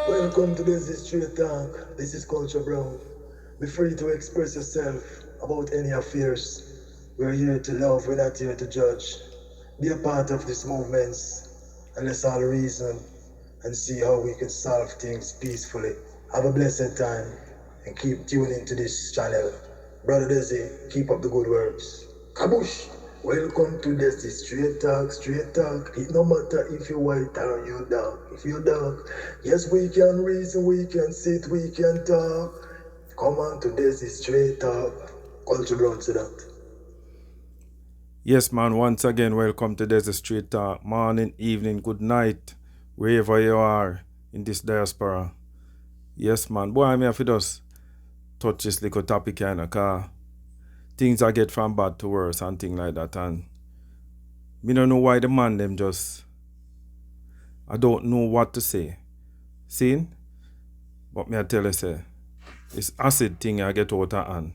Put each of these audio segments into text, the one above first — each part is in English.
Welcome to this is Straight Talk. This is Culture Brown. Be free to express yourself about any affairs. We're here to love, we're not here to judge. Be a part of this movement and let's all reason and see how we can solve things peacefully. Have a blessed time and keep tuning to this channel. Brother Desi, keep up the good works. Kabush! Welcome to this Straight Talk, Straight Talk. It no matter if you're white or you dark. If you're dark, yes, we can reason, we can sit, we can talk. Come on to this Straight Talk. Culture Brown to that. Yes, man, once again, welcome to Desert Street Talk. Morning, evening, good night, wherever you are in this diaspora. Yes, man, boy, I have to just touch this little topic kind of car. Things I get from bad to worse and things like that. And me don't know why the man them just, I don't know what to say. See? But me I tell you, say, it's acid thing I get out of hand.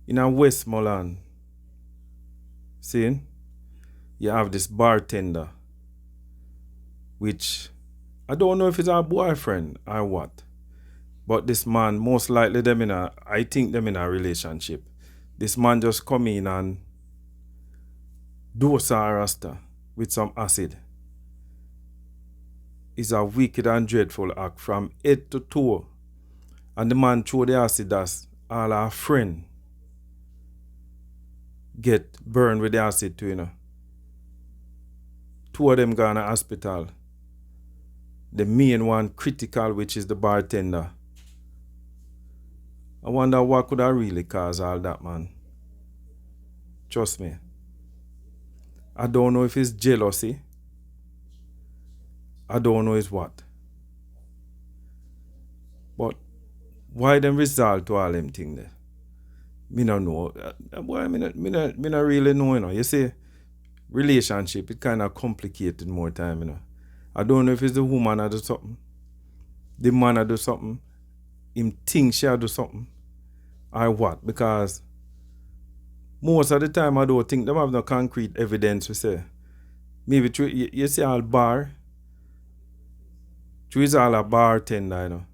In a Westmoreland, see? You have this bartender, which I don't know if it's our boyfriend or what. But this man, most likely I think them in a relationship. This man just come in and dose a rasta with some acid. It's a wicked and dreadful act from head to toe. And the man throw the acid as all our friend get burned with the acid too, you know. Two of them gone to hospital. The main one critical, which is the bartender. I wonder what could have really caused all that, man. Trust me. I don't know if it's jealousy. I don't know it's what. But why them result to all them things there? Me no know. Boy, me no really know, you know. You see, relationship, it kind of complicated more time, you know. I don't know if it's the woman that do something. The man that do something. Him think she do something. Or what? Because most of the time I don't think them have no concrete evidence, we say. Maybe you see all bar. True is all a bartender, you know.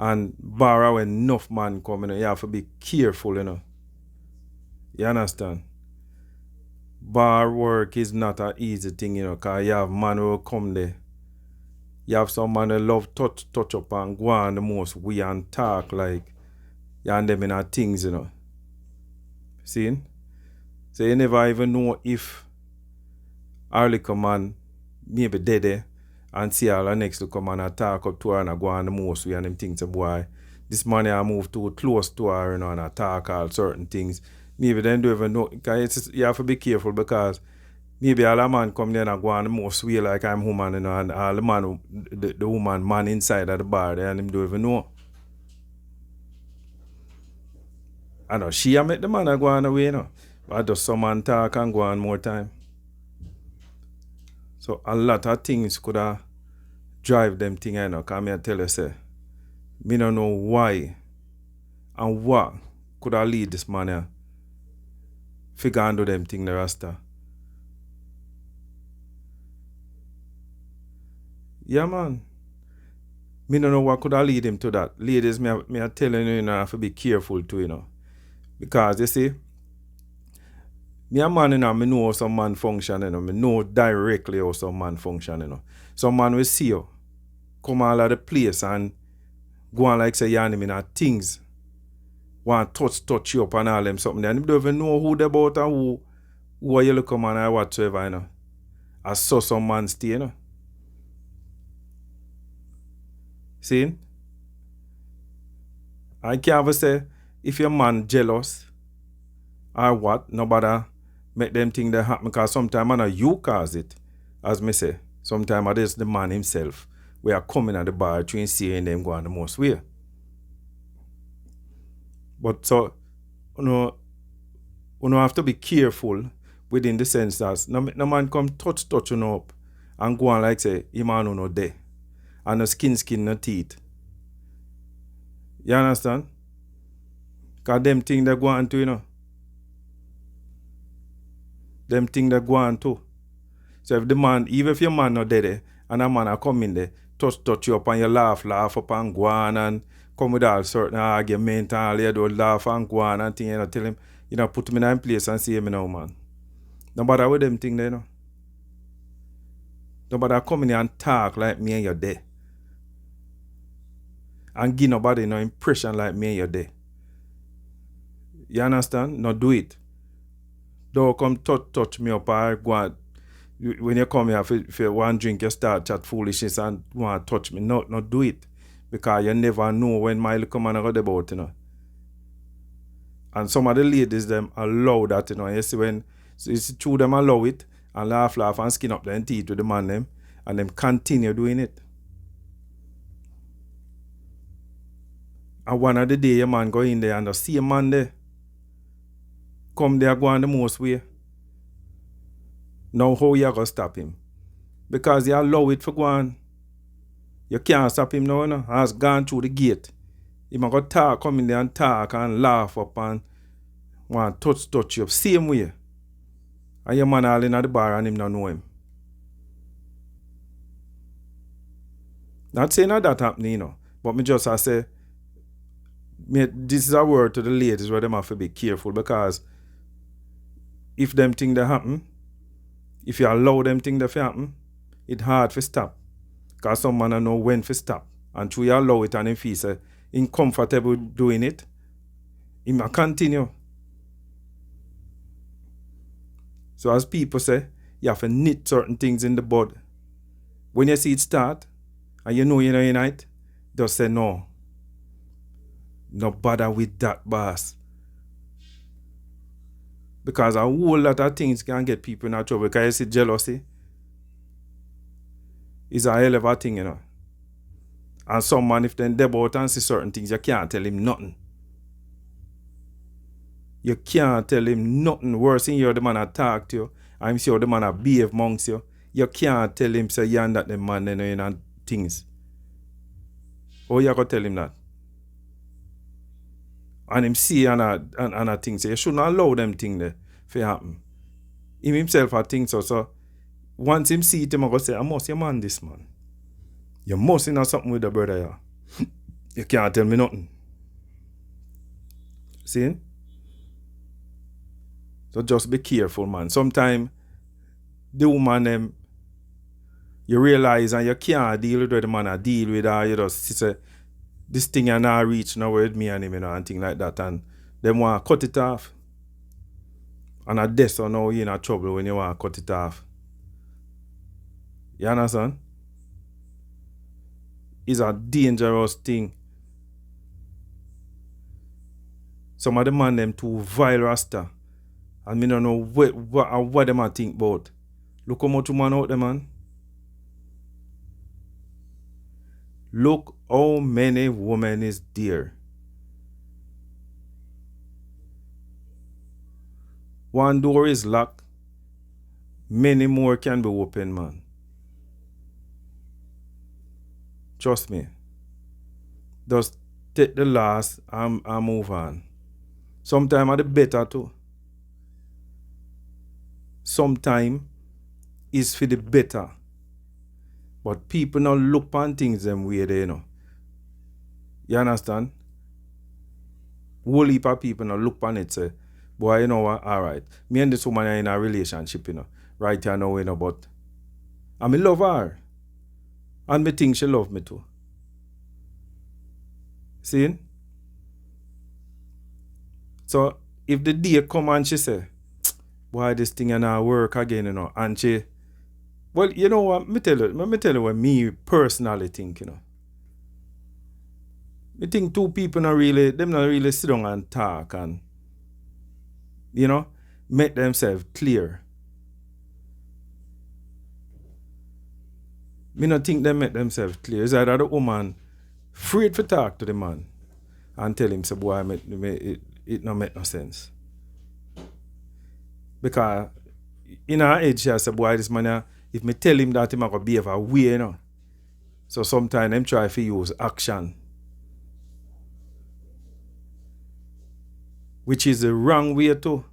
And bar when enough man come, you know, you have to be careful, you know. You understand? Bar work is not an easy thing, you know, because you have man who come there. You have some man who love touch up and go on the most way and talk like you and them in our things, you know. See? So you never even know if our little man maybe dead there and see all the next little man and talk up to her and go on the most way and them things, boy, this man I move too close to her, you know, and talk all certain things. Maybe they don't even know, because you have to be careful because maybe all the man come there and go on the most way like I'm woman, you know, and all the man, the woman, man inside of the bar there and him don't even know. I know she a make the man go on away, you know. But just some man talk and go on more time. So a lot of things could have drive them thing, you know, because I tell you, say, me don't know why and what could have lead this man here figure and do them thing the rasta. Yeah, man. Me don't know what could have lead him to that. Ladies, me are telling you, you know, have to be careful too, you know. Because you see, me a man, you know, me know how some man function, you know. Me know directly how some man function, you know. Some man will see you, come all of the place and go on like say you and him in things. Want touch you up and all them something. And you don't even know who they about and who are you look man or whatsoever, you know. I saw some man stay, you know. See? I can't ever say if your man jealous or what, nobody make them think that happen because sometimes I know you cause it. As me say, sometimes it is the man himself. We are coming at the bar trying seeing them go on the most way. But so, you have to be careful within the sense that no man come touch you know, up and go on like say, you man no there. And no skin, no teeth. You understand? Because them things they go on to, you know. Them things they go on to. So if the man, even if your man not there and a man a come in there, touch you up and you laugh up and go on and come with all certain argument and all you do, laugh and go on and thing, you know, tell him, you know, put him in a place and see him now, man. No matter what them thing there, you know. Nobody come in here and talk like me and you're there. And give nobody no impression like me and you're there. You understand? No do it. Don't come touch me up or go and, when you come here if you want drink, you start chat foolishness and want to touch me. No do it. Because you never know when my little man are about, you know. And some of the ladies them allow that, you know. You see when it's true them allow it and laugh and skin up their teeth with the man them and them continue doing it. And one of the day your man go in there and see a man there come there go on the most way. Now how you gonna stop him? Because you allow it for go on. You can't stop him now, you know. Has gone through the gate. He might go talk, come in there and talk and laugh up and want to touch you up. Same way. And your man all in at the bar and him not know him. Not saying that happening, you know. But me just I say, this is a word to the ladies where them have to be careful because if them thing that happen, if you allow them thing that happen, it's hard to stop. Because some man know when to stop. And through you allow it and if he say, in comfortable doing it, he might continue. So as people say, you have to knit certain things in the bud. When you see it start, and you know you're not in it, just say no. No bother with that, boss. Because a whole lot of things can get people in trouble. Because you see jealousy is a hell of a thing, you know. And some man, if they deb out and see certain things, you can't tell him nothing. You can't tell him nothing. Worse in you, the man attack to you. I'm sure the man behave amongst you. You can't tell him, say, you and that the man, you know, and things. Or you got to tell him that. And him see and a thing. So you shouldn't allow them thing there to happen. Him himself a think so. So once him see it, him go say, I must your man this man. You must know something with the brother here. You can't tell me nothing. See? So just be careful, man. Sometimes the woman you realize and you can't deal with the man I deal with her, you just say this thing you not reach now with me and him, you know, and things like that. And them want to cut it off. And at this or now you're in trouble when you want to cut it off. You understand? It's a dangerous thing. Some of the man them too vile rasta. And me don't know what them I think about. Look how much man out there, man. Look how many women is there. One door is locked. Many more can be open, man. Trust me. Just take the last and move on. Sometimes the better too. Sometimes is for the better. But people not look on things them way they, you know. You understand? Whole heap of people not look on it say, boy, you know what, alright. Me and this woman are in a relationship, you know. Right here now, you know, but I love her. And me think she love me too. See? So if the day come and she say, boy, this thing and I work again, you know, and she, well, you know what, me tell you what me personally think, you know. I think two people not really sit down and talk and, you know, make themselves clear. Me not think they make themselves clear. It's either the woman afraid to talk to the man and tell him, say, boy, it don't make no sense. Because in her age, she say, boy, this man, if me tell him that, he might behave a way, you know. So sometimes them try to use action. Which is the wrong way too.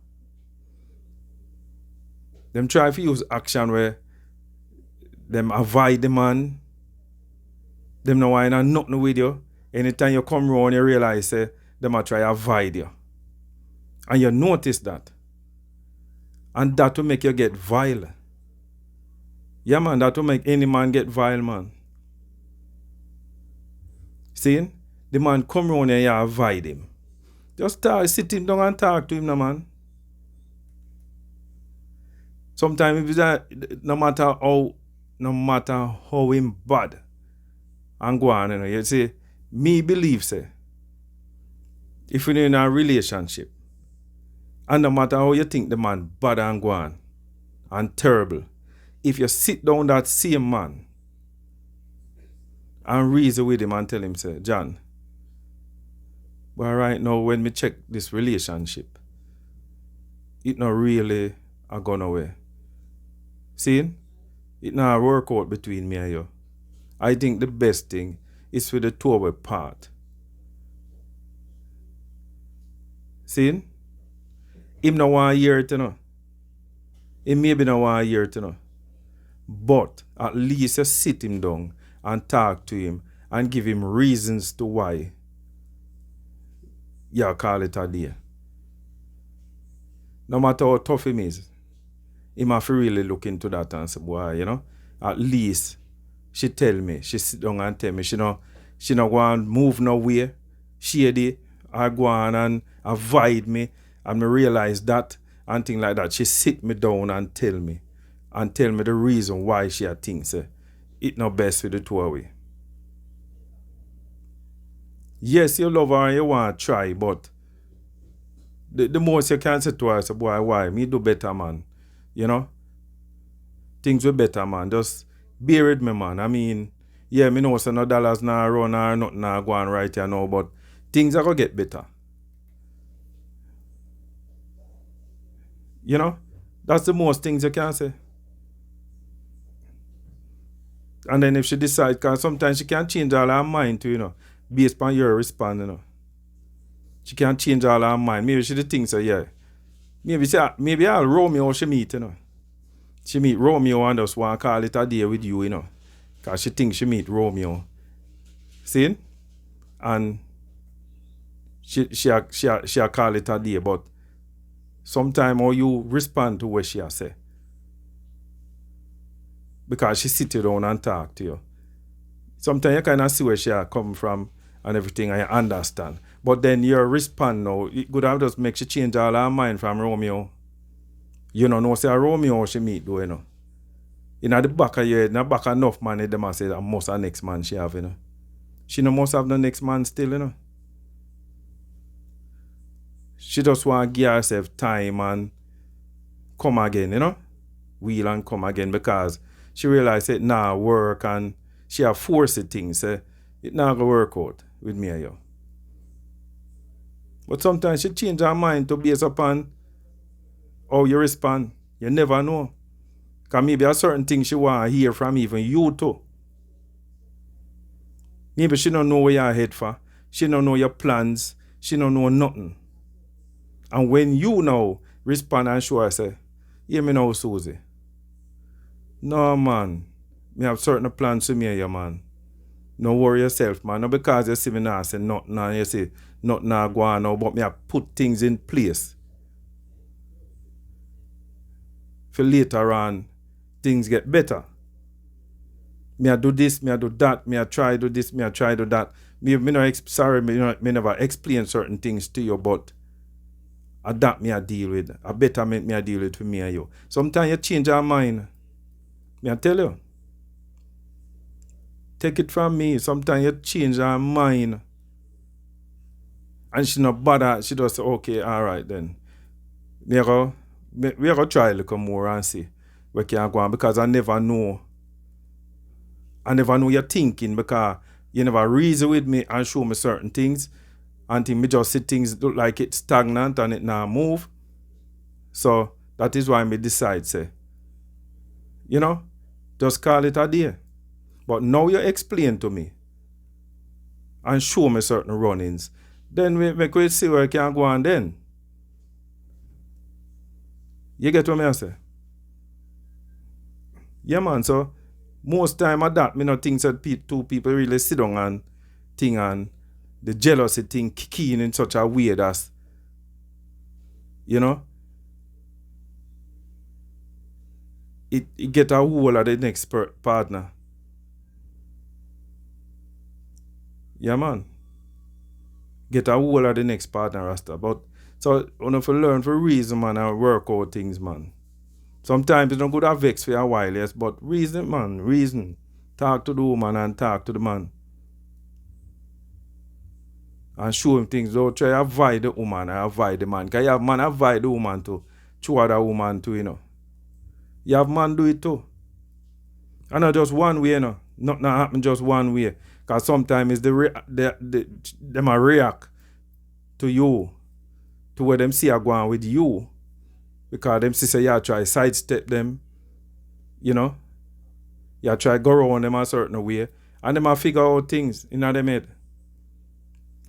Them try to use action where Them avoid the man. Them no want nothing with you. Anytime you come round, you realize them a try to avoid you. And you notice that. And that will make you get vile. Yeah, man, that will make any man get vile, man. See? The man come round and you avoid him. Just sit him down and talk to him, no, man. Sometimes no matter how him bad and go on, you see, me believe, if you're in a relationship, and no matter how you think the man bad and go on, and terrible, if you sit down that same man and reason with him and tell him, say, John, but right now when me check this relationship, it not really a gone away. See? It not work out between me and you. I think the best thing is for the two of us part. See? Him no want to hear it, you know. He maybe no want to hear it, you know. But at least you sit him down and talk to him and give him reasons to why you call it a day. No matter how tough him is, he must really look into that and say, boy, you know, at least she tell me, she sit down and tell me, she no go and move nowhere, shady, or go on and avoid me, and me realize that, and things like that. She sit me down and tell me the reason why she thinks it not best for the two of we. Yes, you love her and you want to try, but the most you can say to her is, boy, why? Me do better, man. You know? Things will better, man. Just bear with me, man. I mean, yeah, me know say no dollars now run or nothing now go on right here now, but things are going to get better. You know? That's the most things you can say. And then if she decides, because sometimes she can change all her mind too, you know, based on your response, you know. She can change all her mind. Maybe she thinks, yeah. Maybe I'll Romeo she meet, you know. She meet Romeo and just want to call it a day with you, you know. Because she thinks she meet Romeo. See? And she call it a day, but sometimes how you respond to what she say. Because she sit you down and talk to you. Sometimes you kind of see where she come from and everything and you understand. But then your response now, it could have just make she change all her mind from Romeo. You know say a Romeo she meet though, you know. In the back of your head, in the back of enough man, them a say that must have next man she have, you know. She no must have the next man still, you know. She just want to give herself time and come again, you know. Wheel and come again because she realize it now work and she have forced things. It not gonna work out with me and you. But sometimes she change her mind to base upon how you respond. You never know. Because maybe a certain thing she want to hear from even you too. Maybe she don't know where you're head for. She don't know your plans. She don't know nothing. And when you now respond and show her, say, hear me now, Susie. No, man. Me have certain plans to me and you, man. No worry yourself, man. Not because you see me now say nothing and you say nothing now go on now, but me have put things in place. For later on, things get better. Me I do this, me I do that, me I try do this, me I try do that. Me never explain certain things to you, but that me I deal with. A betterment me I deal with for me and you. Sometimes you change your mind. Me I tell you. Take it from me. Sometimes you change her mind. And she not bother. She just say, okay, all right then. We are going to try a little more and see where can go on. Because I never know you're thinking because you never reason with me and show me certain things. Until me just see things look like it's stagnant and it now move. So that is why me decide, say, you know, just call it a day. But now you explain to me and show me certain runnings. Then we could see where I can go on then. You get what I say? Yeah, man. So Most time at that, me not think that two people really sit down and thing and the jealousy thing kick in such a way that's, you know, it get a hold of the next partner. Yeah, man. Get a hold of the next partner, Rasta. But so you have to learn for reason, man, and work out things, man. Sometimes it's not good to vex for a while, yes, but reason, man, reason. Talk to the woman and talk to the man. And show him things. Don't try to avoid the woman and avoid the man. Because you have man avoid the woman too. Through other woman too, you know. You have man do it too. And not just one way, you know. Nothing happen just one way. Because sometimes it's them a react to you. To where them see are going with you. Because them see say you try sidestep them. You know. You try go around them a certain way. And them a figure out things in their head.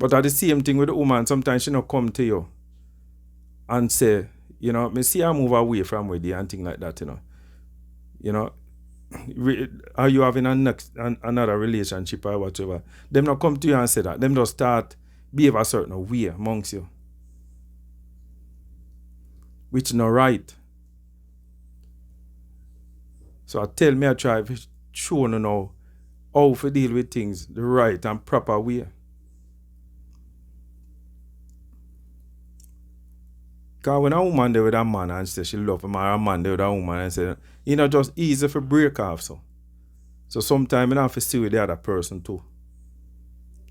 But at the same thing with the woman, sometimes she not come to you and say, you know, me see her move away from with you and things like that, you know. You know, are you having another relationship or whatever? Them not come to you and say that. Them just start behave a certain way amongst you. Which not right. So I tell me I try to show you now how to deal with things the right and proper way. Because when a woman there with a man and say she love him, or a man there with a woman and say, you know, just easy for break off. So sometimes I have to see with the other person too.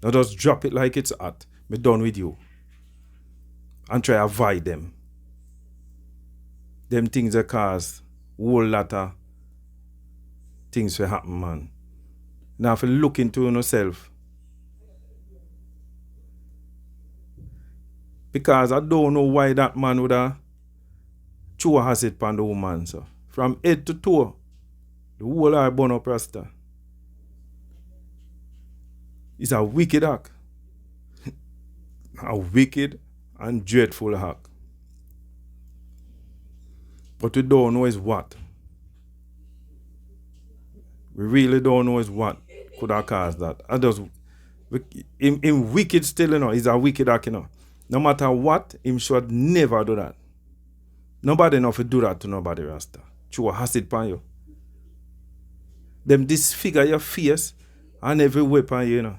Not just drop it like it's hot. Me done with you. And try to avoid them. Them things that cause whole lot of things to happen, man. Now if you look into yourself. Because I don't know why that man would have throw acid upon the woman. So from head to toe, the whole eye burn up Rasta. It's a wicked act. A wicked and dreadful act. But we don't know is what. We really don't know is what could have caused that. I just in wicked still, you know, is a wicked act, you know. No matter what, him should never do that. Nobody enough to do that to nobody, Rasta. Throw acid upon you. Them disfigure your face and every weapon, you know.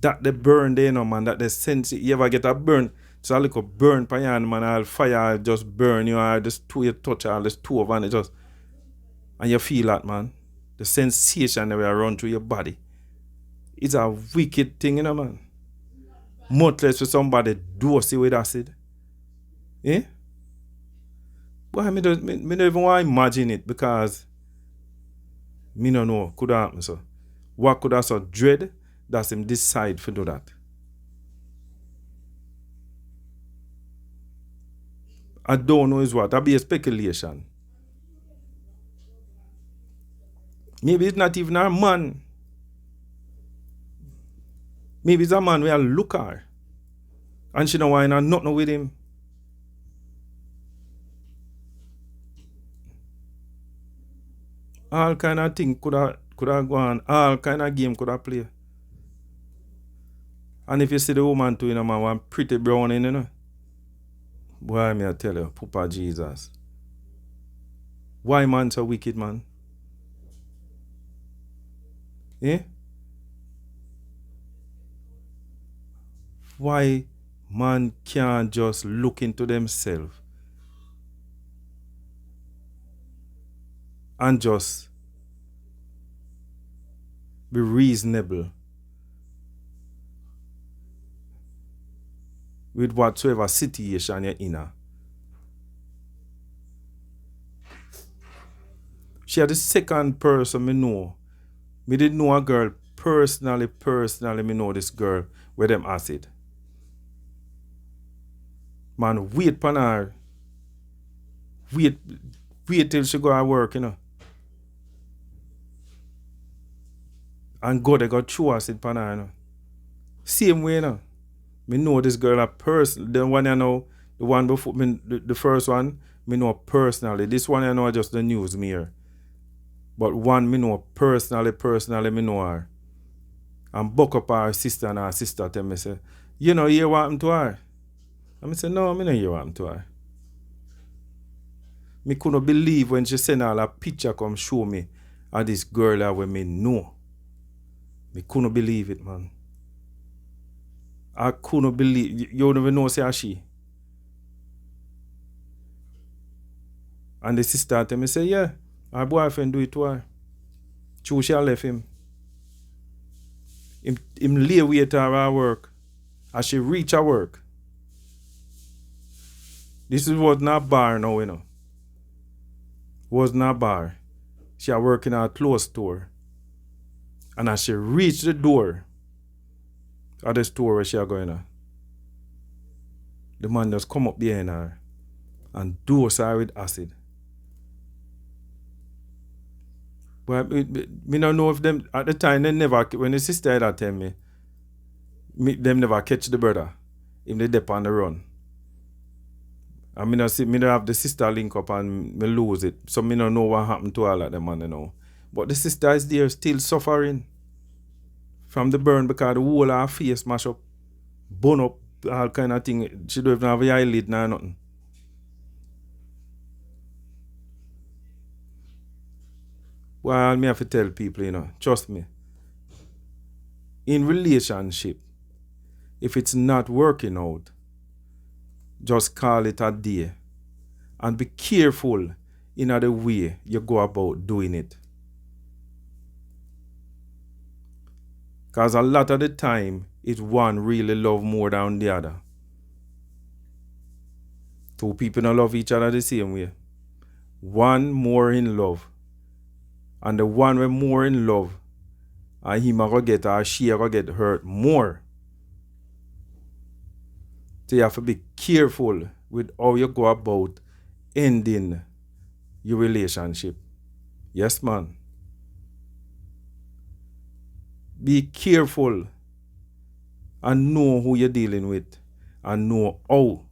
That they burn there, you know, man. That they sense it. You ever get a burn? So a little burn pan your hand, man. All fire just burn you. Or just two you touch all this two of and it just. And you feel that, man. The sensation that will run through your body. It's a wicked thing, you know, man. Much less for somebody dose with acid. Eh? Boy, me don't even want to imagine it because me don't know could happen so. What could have so dread that's him decide to do that. I don't know is what. That be a speculation. Maybe it's not even a man. Maybe it's a man where look at her. And she don't want nothing with him. All kind of thing could have gone. All kind of game could have played. And if you see the woman too, you know, man, one pretty brown in, you know. Boy, me I tell you, Papa Jesus. Why man so wicked, man? Eh? Why man can't just look into themselves and just be reasonable with whatsoever situation you're in. She had the second person me know. Me didn't know a girl personally, me know this girl where them acid. Man, wait pan her. Wait till she go to work, you know. And God, they got throw acid pan her, you know. Same way, you know. Me know this girl a person. The one you know, the one before me, the first one, me know personally. This one you know just the news me here. But one me know personally me know her. And buck up her sister and her sister tell me say, you know hear what happened to her? And I say, no, me no hear what happened to her. Me couldn't believe when she sent all a picture come show me of this girl that we me know. Me couldn't believe it, man. I couldn't believe. You don't even know say she. And the sister tell me say, yeah, her boyfriend do it to her. True, she left him. Him lay wait her at work. As she reach her work. This is was not bar now, you know. Was not bar. She work in a clothes store. And as she reach the door of the store where she are going to, the man just come up behind her and dose her with acid. But me don't know if them, at the time, they never, when the sister that tell me, them never catch the brother. If they dip on the run. And me don't have the sister link up and me lose it. So me don't know what happened to all of them, man, you know. But the sister is there still suffering from the burn because the whole of her face mash up, burn up, all kind of thing. She don't even have an eyelid nor nothing. Well, me have to tell people, you know, trust me. In relationship, if it's not working out, just call it a day. And be careful in the way you go about doing it. Because a lot of the time, it's one really love more than the other. Two people don't love each other the same way. One more in love. And the one with more in love, and him go get or she go get hurt more. So you have to be careful with how you go about ending your relationship. Yes, man. Be careful and know who you're dealing with and know how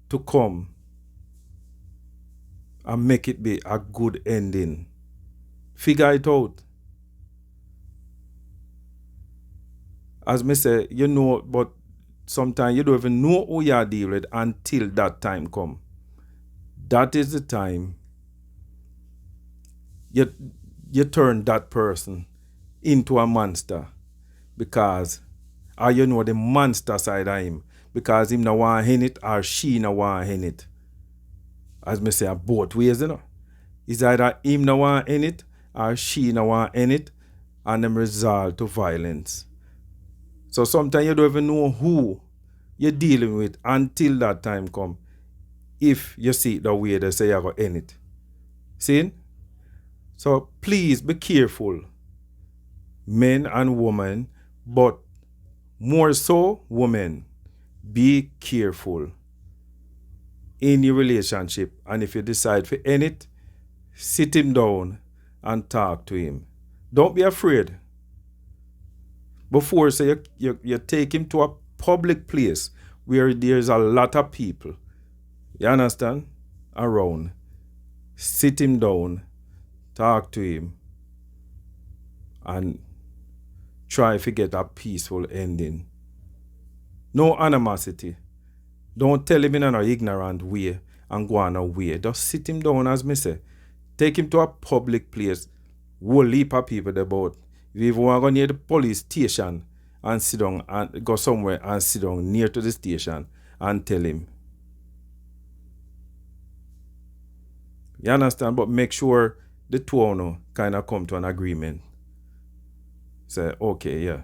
to come and make it be a good ending. Figure it out. As me say, you know, but sometimes you don't even know who you are dealing with until that time come. That is the time you turn that person into a monster because, or you know the monster side of him because him no want in it or she no want in it. As me say, both ways, you know. It's either him no want in it or she no want in it and them resort to violence. So sometimes you don't even know who you're dealing with until that time come. If you see it the way they say you're going to end it. See? So please be careful, men and women, but more so women. Be careful in your relationship. And if you decide to end it, sit him down and talk to him. Don't be afraid. Before say you take him to a public place where there's a lot of people, you understand, around. Sit him down, talk to him, and try to get a peaceful ending. No animosity. Don't tell him in an ignorant way and go on away. Just sit him down, as me say. Take him to a public place. Whole heap of people about. If you even want to go near the police station and sit down and go somewhere and sit down near to the station and tell him. You understand? But make sure the two of you kind of come to an agreement. Say, okay, yeah.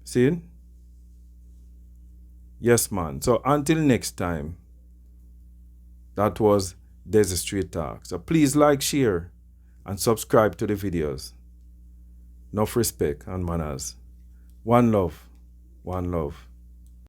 See? Yes, man. So until next time, that was Desert Street Talk. So please like, share, and subscribe to the videos. Enough respect and manners. One love. One love.